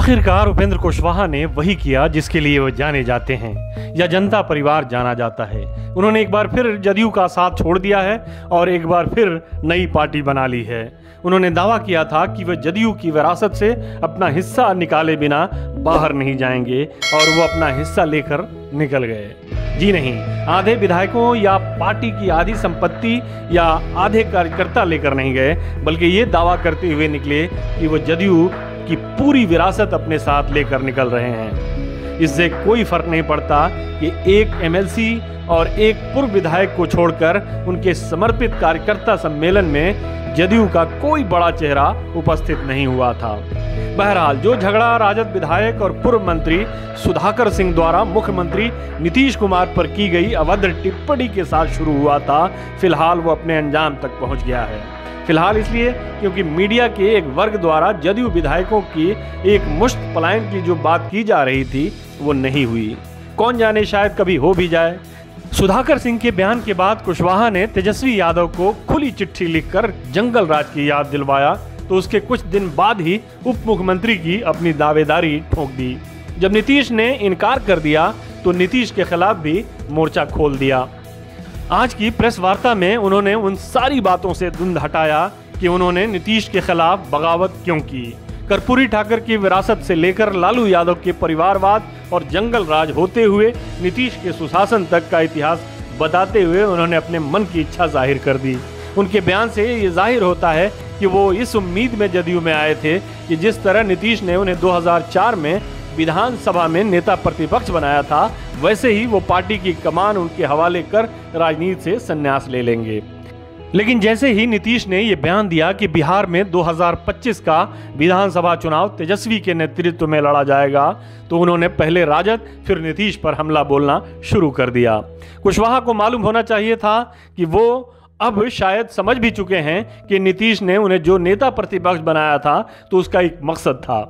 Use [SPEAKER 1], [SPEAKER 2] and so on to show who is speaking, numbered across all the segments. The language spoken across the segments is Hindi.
[SPEAKER 1] आखिरकार उपेंद्र कुशवाहा ने वही किया जिसके लिए वो जाने जाते हैं या जनता परिवार जाना जाता है। उन्होंने एक बार फिर जदयू का साथ छोड़ दिया है और एक बार फिर नई पार्टी बना ली है। उन्होंने दावा किया था कि वह जदयू की विरासत से अपना हिस्सा निकाले बिना बाहर नहीं जाएंगे और वो अपना हिस्सा लेकर निकल गए। जी नहीं, आधे विधायकों या पार्टी की आधी संपत्ति या आधे कार्यकर्ता लेकर नहीं गए, बल्कि ये दावा करते हुए निकले कि वो जदयू की पूरी विरासत अपने साथ लेकर निकल रहे हैं। इससे कोई फर्क नहीं पड़ता कि एक एमएलसी और एक पूर्व विधायक को छोड़कर उनके समर्पित कार्यकर्ता सम्मेलन में जदयू का कोई बड़ा चेहरा उपस्थित नहीं हुआ था। बहरहाल, जो झगड़ा राजद विधायक और पूर्व मंत्री सुधाकर सिंह द्वारा मुख्यमंत्री नीतीश कुमार पर की गई अभद्र टिप्पणी के साथ शुरू हुआ था, फिलहाल वो अपने अंजाम तक पहुंच गया है। फिलहाल इसलिए क्योंकि मीडिया के एक वर्ग द्वारा जदयू विधायकों की एक मुश्त पलायन की जो बात की जा रही थी वो नहीं हुई। कौन जाने, शायद कभी हो भी जाए। सुधाकर सिंह के बयान के बाद कुशवाहा ने तेजस्वी यादव को खुली चिट्ठी लिखकर जंगल राज की याद दिलवाया, तो उसके कुछ दिन बाद ही उप मुख्यमंत्री की अपनी दावेदारी ठोक दी। जब नीतीश ने इनकार कर दिया तो नीतीश के खिलाफ भी मोर्चा खोल दिया। आज की प्रेस वार्ता में उन्होंने उन सारी बातों से धुंध हटाया कि उन्होंने नीतीश के खिलाफ बगावत क्यों की। कर्पूरी ठाकर की विरासत से लेकर लालू यादव के परिवारवाद और जंगल राज होते हुए नीतीश के सुशासन तक का इतिहास बताते हुए उन्होंने अपने मन की इच्छा जाहिर कर दी। उनके बयान से ये जाहिर होता है कि वो इस उम्मीद में जदयू में आए थे कि जिस तरह नीतीश ने उन्हें 2004 में विधानसभा में नेता प्रतिपक्ष बनाया था, वैसे ही वो पार्टी की कमान उनके हवाले कर राजनीति से संन्यास ले लेंगे। लेकिन जैसे ही नीतीश ने ये बयान दिया कि बिहार में 2025 का विधानसभा चुनाव तेजस्वी के नेतृत्व में लड़ा जाएगा, तो उन्होंने पहले राजद फिर नीतीश पर हमला बोलना शुरू कर दिया। कुशवाहा को मालूम होना चाहिए था कि वो अब शायद समझ भी चुके हैं कि नीतीश ने उन्हें जो नेता प्रतिपक्ष बनाया था तो उसका एक मकसद था।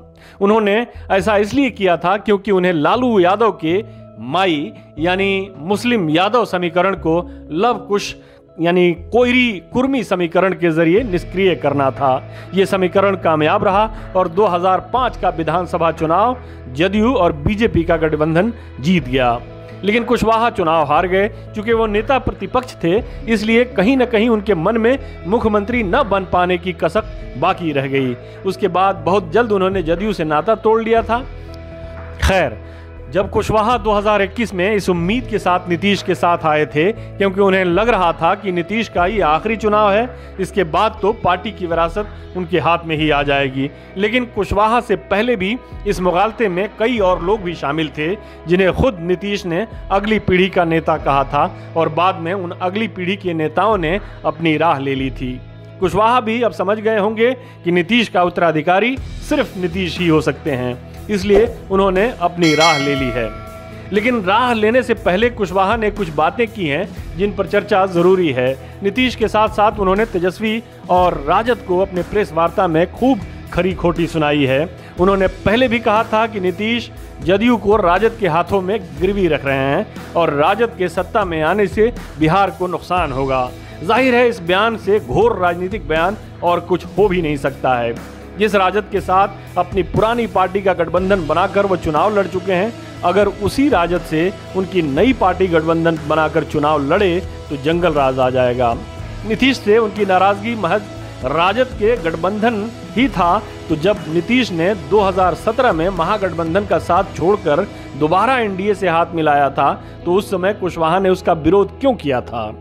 [SPEAKER 1] उन्होंने ऐसा इसलिए किया था क्योंकि उन्हें लालू यादव के माई यानी मुस्लिम यादव समीकरण को लव कुश यानी कोयरी कुर्मी समीकरण के जरिए निष्क्रिय करना था। यह समीकरण कामयाब रहा और 2005 का विधानसभा चुनाव जदयू और बीजेपी का गठबंधन जीत गया। लेकिन कुशवाहा चुनाव हार गए। चूंकि वो नेता प्रतिपक्ष थे, इसलिए कहीं न कहीं उनके मन में मुख्यमंत्री न बन पाने की कसक बाकी रह गई। उसके बाद बहुत जल्द उन्होंने जदयू से नाता तोड़ लिया था। खैर, जब कुशवाहा 2021 में इस उम्मीद के साथ नीतीश के साथ आए थे, क्योंकि उन्हें लग रहा था कि नीतीश का ये आखिरी चुनाव है, इसके बाद तो पार्टी की विरासत उनके हाथ में ही आ जाएगी। लेकिन कुशवाहा से पहले भी इस मुगालते में कई और लोग भी शामिल थे, जिन्हें खुद नीतीश ने अगली पीढ़ी का नेता कहा था और बाद में उन अगली पीढ़ी के नेताओं ने अपनी राह ले ली थी। कुशवाहा भी अब समझ गए होंगे कि नीतीश का उत्तराधिकारी सिर्फ नीतीश ही हो सकते हैं, इसलिए उन्होंने अपनी राह ले ली है। लेकिन राह लेने से पहले कुशवाहा ने कुछ बातें की हैं जिन पर चर्चा जरूरी है। नीतीश के साथ साथ उन्होंने तेजस्वी और राजद को अपने प्रेस वार्ता में खूब खरी खोटी सुनाई है। उन्होंने पहले भी कहा था कि नीतीश जदयू को राजद के हाथों में गिरवी रख रहे हैं और राजद के सत्ता में आने से बिहार को नुकसान होगा। जाहिर है, इस बयान से घोर राजनीतिक बयान और कुछ हो भी नहीं सकता है। जिस राजद के साथ अपनी पुरानी पार्टी का गठबंधन बनाकर वो चुनाव लड़ चुके हैं, अगर उसी राजद से उनकी नई पार्टी गठबंधन बनाकर चुनाव लड़े तो जंगल राज आ जाएगा। नीतीश से उनकी नाराजगी महज राजद के गठबंधन ही था, तो जब नीतीश ने 2017 में महागठबंधन का साथ छोड़कर दोबारा एनडीए से हाथ मिलाया था, तो उस समय कुशवाहा ने उसका विरोध क्यों किया था?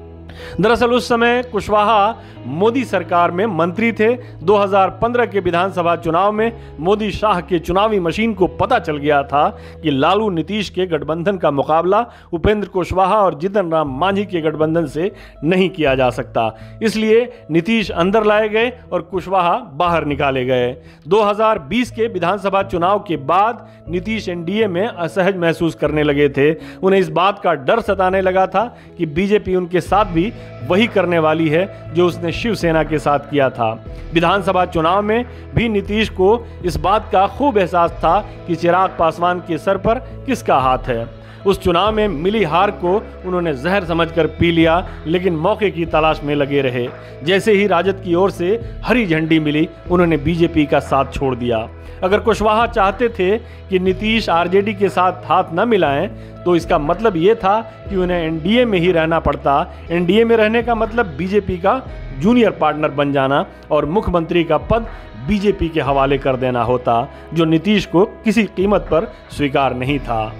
[SPEAKER 1] दरअसल उस समय कुशवाहा मोदी सरकार में मंत्री थे। 2015 के विधानसभा चुनाव में मोदी शाह के चुनावी मशीन को पता चल गया था कि लालू नीतीश के गठबंधन का मुकाबला उपेंद्र कुशवाहा और जीतन राम मांझी के गठबंधन से नहीं किया जा सकता। इसलिए नीतीश अंदर लाए गए और कुशवाहा बाहर निकाले गए। 2020 के विधानसभा चुनाव के बाद नीतीश एनडीए में असहज महसूस करने लगे थे। उन्हें इस बात का डर सताने लगा था कि बीजेपी उनके साथ भी वही करने वाली है जो उसने शिवसेना के साथ किया था। विधानसभा चुनाव में भी नीतीश को इस बात का खूब एहसास था कि चिराग पासवान के सर पर किसका हाथ है। उस चुनाव में मिली हार को उन्होंने जहर समझकर पी लिया, लेकिन मौके की तलाश में लगे रहे। जैसे ही राजद की ओर से हरी झंडी मिली, उन्होंने बीजेपी का साथ छोड़ दिया। अगर कुशवाहा चाहते थे कि नीतीश आरजेडी के साथ हाथ न मिलाएं, तो इसका मतलब ये था कि उन्हें एनडीए में ही रहना पड़ता। एनडीए में रहने का मतलब बीजेपी का जूनियर पार्टनर बन जाना और मुख्यमंत्री का पद बीजेपी के हवाले कर देना होता, जो नीतीश को किसी कीमत पर स्वीकार नहीं था।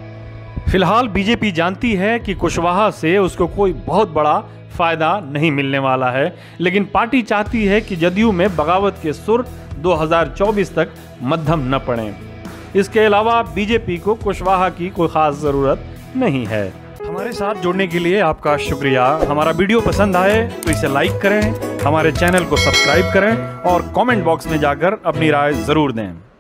[SPEAKER 1] फिलहाल बीजेपी जानती है कि कुशवाहा से उसको कोई बहुत बड़ा फायदा नहीं मिलने वाला है, लेकिन पार्टी चाहती है कि जदयू में बगावत के सुर 2024 तक मध्यम न पड़े। इसके अलावा बीजेपी को कुशवाहा की कोई खास जरूरत नहीं है। हमारे साथ जुड़ने के लिए आपका शुक्रिया। हमारा वीडियो पसंद आए तो इसे लाइक करें, हमारे चैनल को सब्सक्राइब करें और कमेंट बॉक्स में जाकर अपनी राय जरूर दें।